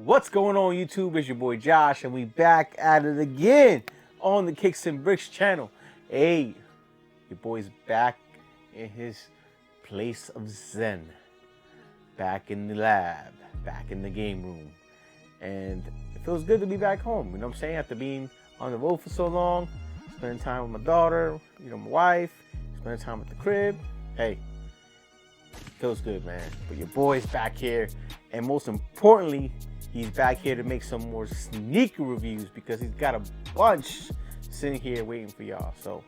What's going on, YouTube? It's your boy Josh, and we back at it again on the Kicks and Bricks channel. Hey, your boy's back in his place of zen, back in the lab, back in the game room, and it feels good to be back home. You know what I'm saying? After being on the road for so long, spending time with my daughter, my wife, spending time at the crib. Hey, feels good, man. But your boy's back here, and most importantly, he's back here to make some more sneaker reviews because he's got a bunch sitting here waiting for y'all. So,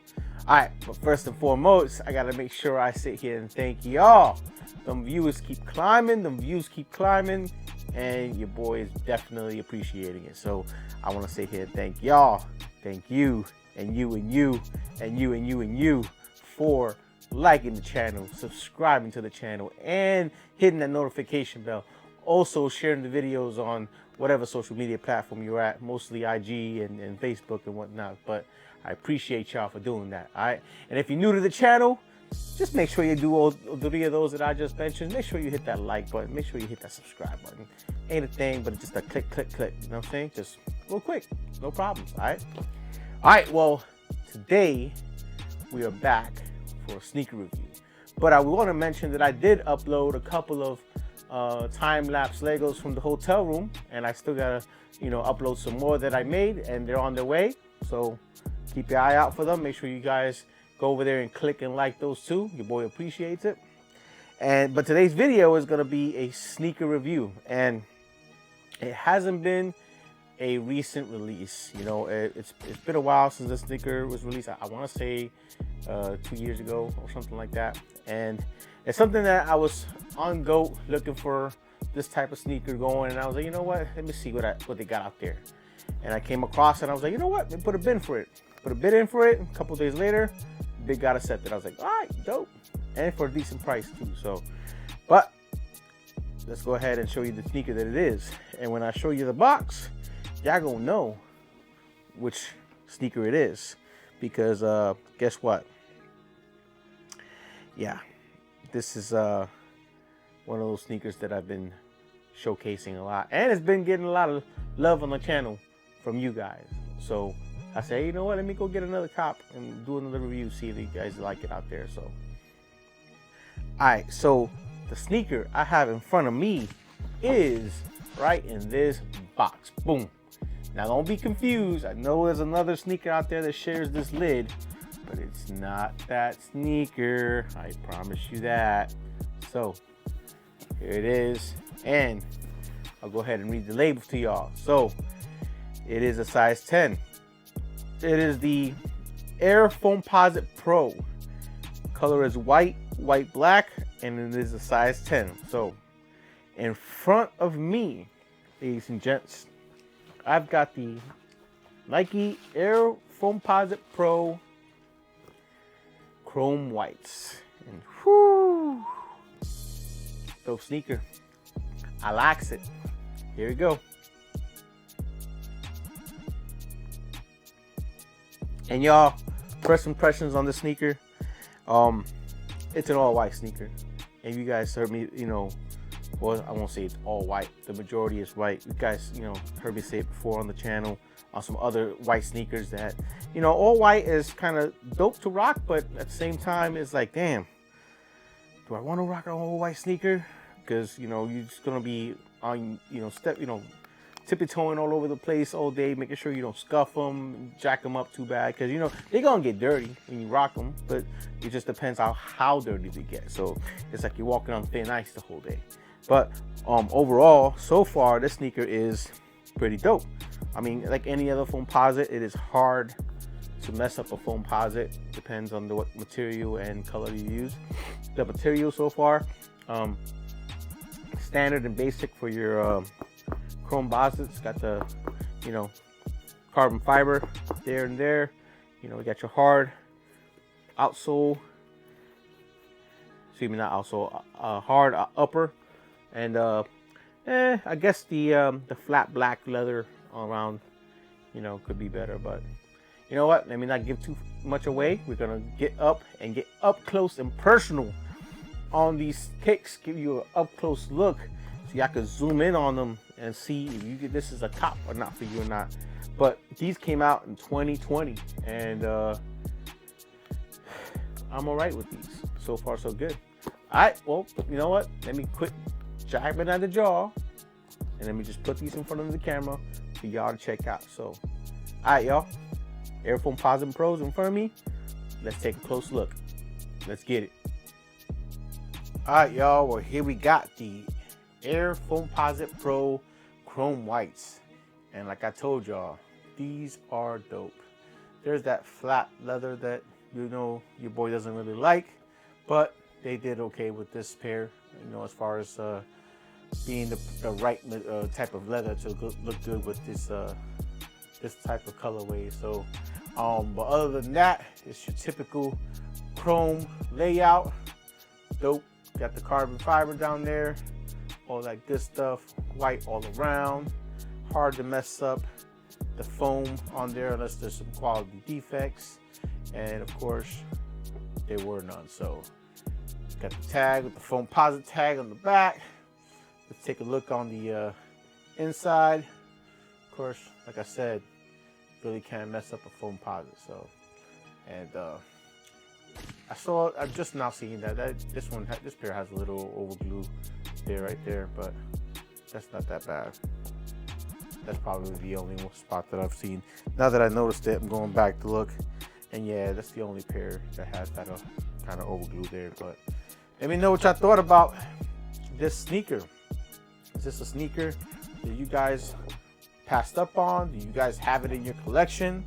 all right, but first and foremost, I gotta make sure I sit here and thank y'all. Them viewers keep climbing, them views keep climbing, and your boy is definitely appreciating it. So I wanna sit here and thank y'all. Thank you, and you, and you, and you, and you, and you for liking the channel, subscribing to the channel, and hitting that notification bell. Also sharing the videos on whatever social media platform you're at, mostly IG and Facebook and whatnot. But I appreciate y'all for doing that, all right? And if you're new to the channel, just make sure you do all 3 of those that I just mentioned. Make sure you hit that like button. Make sure you hit that subscribe button. Ain't a thing, but just a click, click, click. You know what I'm saying? Just real quick, no problems, all right? All right, well, today we are back for a sneaker review. But I want to mention that I did upload a couple of time-lapse Legos from the hotel room, and I still gotta, upload some more that I made, and they're on their way. So keep your eye out for them. Make sure you guys go over there and click and like those too. Your boy appreciates it. But today's video is gonna be a sneaker review, and it hasn't been a recent release. It's been a while since the sneaker was released. I want to say 2 years ago or something like that, and it's something that I was on GOAT looking for this type of sneaker going, and I was like, you know what, let me see what they got out there. And I came across it, and I was like, you know what, let me put a bid in for it. Put a bid in for it. A couple days later, bid got accepted. I was like, all right, dope, and for a decent price too. So, but let's go ahead and show you the sneaker that it is. And when I show you the box, y'all gonna know which sneaker it is, because guess what? Yeah, this is one of those sneakers that I've been showcasing a lot, and it's been getting a lot of love on the channel from you guys. So I say, you know what, let me go get another cop and do another review, see if you guys like it out there. So, all right, so the sneaker I have in front of me is right in this box. Boom. Now don't be confused. I know there's another sneaker out there that shares this lid, but it's not that sneaker. I promise you that. So here it is, and I'll go ahead and read the label to y'all. So it is a size 10. It is the Air Foamposite Pro. Color is white, black, and it is a size 10. So in front of me, ladies and gents, I've got the Nike Air Foamposite Pro Chrome Whites. And whoo, dope sneaker. I likes it. Here we go. And y'all, first impressions on the sneaker. It's an all white sneaker. And you guys heard me, well, I won't say it's all white. The majority is white. You guys, heard me say it before on the channel on some other white sneakers that, all white is kind of dope to rock, but at the same time, it's like, damn, do I want to rock an all white sneaker? Because, you're just going to be on, tippy-toeing all over the place all day, making sure you don't scuff them, jack them up too bad, because, they're going to get dirty when you rock them, but it just depends on how dirty they get. So it's like you're walking on thin ice the whole day. But overall, so far, this sneaker is pretty dope. I mean, like any other Foamposite, it is hard to mess up a Foamposite. Depends on what material and color you use. The material so far, standard and basic for your Foamposites. Got the, carbon fiber there and there. You got your hard outsole. Excuse me, not outsole. Hard upper. And I guess the flat black leather around, could be better. But you know what? Let me not give too much away. We're gonna get up close and personal on these kicks. Give you an up close look, so y'all can zoom in on them and see if you get this is a cop or not for you or not. But these came out in 2020, and I'm all right with these. So far, so good. All right, well, you know what? Let me quit jabbing at the jaw, and let me just put these in front of the camera for y'all to check out. So, all right, y'all. Foamposite Pros in front of me. Let's take a close look. Let's get it. All right, y'all. Well, here we got the Foamposite Pro Chrome Whites. And like I told y'all, these are dope. There's that flat leather that you know your boy doesn't really like, but they did okay with this pair, you know, as far as being the right type of leather to look good with this this type of colorway. So but other than that, it's your typical chrome layout. Dope. Got the carbon fiber down there, all that good stuff. White all around. Hard to mess up the foam on there unless there's some quality defects, and of course there were none. So got the tag with the Foamposite tag on the back. Let's take a look on the inside. Of course, like I said, really can't mess up a Foamposite. So, and I'm just now seeing that this pair has a little overglue there, right there, but that's not that bad. That's probably the only spot that I've seen. Now that I noticed it, I'm going back to look, and yeah, that's the only pair that has that kind of overglue there. But let me know what y'all thought about this sneaker. Is this a sneaker that you guys passed up on? Do you guys have it in your collection?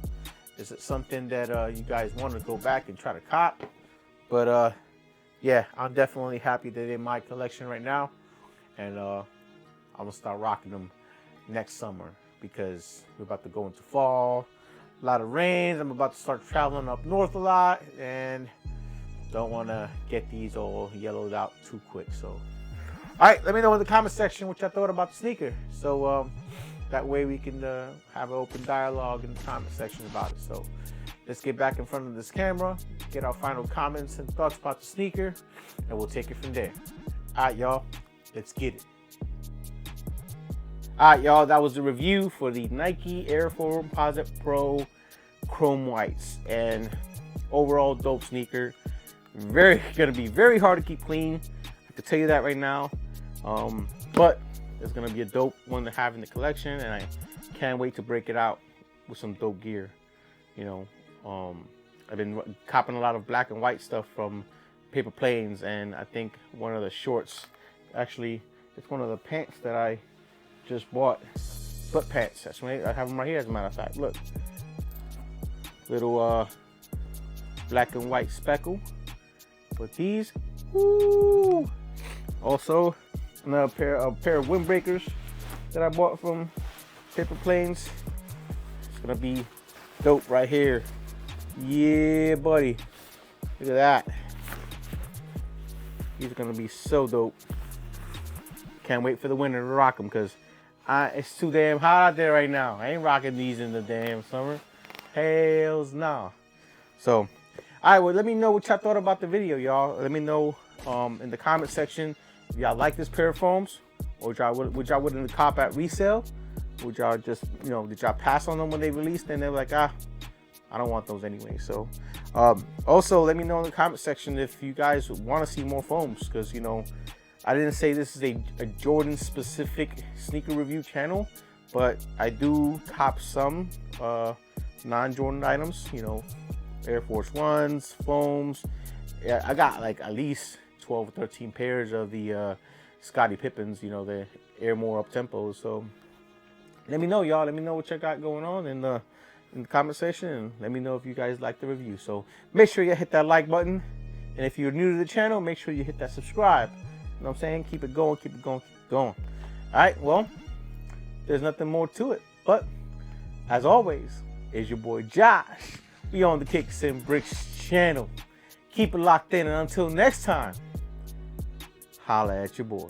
Is it something that you guys want to go back and try to cop? But yeah, I'm definitely happy that they're in my collection right now, and I'm gonna start rocking them next summer because we're about to go into fall, a lot of rains. I'm about to start traveling up north a lot, and don't want to get these all yellowed out too quick. So, all right, let me know in the comment section what y'all thought about the sneaker. So that way we can have an open dialogue in the comment section about it. So let's get back in front of this camera, get our final comments and thoughts about the sneaker, and we'll take it from there. All right, y'all, let's get it. All right, y'all, that was the review for the Nike Foamposite Pro Chrome Whites, and overall dope sneaker. Gonna be very hard to keep clean, I can tell you that right now, but it's gonna be a dope one to have in the collection, and I can't wait to break it out with some dope gear. You know, I've been copping a lot of black and white stuff from Paper Planes, and I think one of the shorts, actually it's one of the pants that I just bought, foot pants. That's right, I have them right here as a matter of fact. Look, little black and white speckle. But these, woo! Also another pair of windbreakers that I bought from Paper Planes. It's gonna be dope right here. Yeah, buddy. Look at that. These are gonna be so dope. Can't wait for the winter to rock them because it's too damn hot out there right now. I ain't rocking these in the damn summer. Hells no. So, all right, well, let me know what y'all thought about the video, y'all. Let me know in the comment section if y'all like this pair of foams, or would y'all willing to cop at resale? Would y'all just, you know, did y'all pass on them when they released and they're like, I don't want those anyway? So, also let me know in the comment section if you guys want to see more foams, because, you know, I didn't say this is a Jordan specific sneaker review channel, but I do cop some non-Jordan items, you know, Air Force Ones, foams. Yeah, I got like at least 12 or 13 pairs of the Scottie Pippens, you know, the Air More Up Tempos. So let me know, y'all. Let me know what you got going on in the comment section, and let me know if you guys like the review. So make sure you hit that like button, and if you're new to the channel, make sure you hit that subscribe. You know what I'm saying? Keep it going, keep it going, keep it going. All right, well, there's nothing more to it, but as always, it's your boy Josh. We on the Kicks and Bricks channel. Keep it locked in, and until next time, holla at your boy.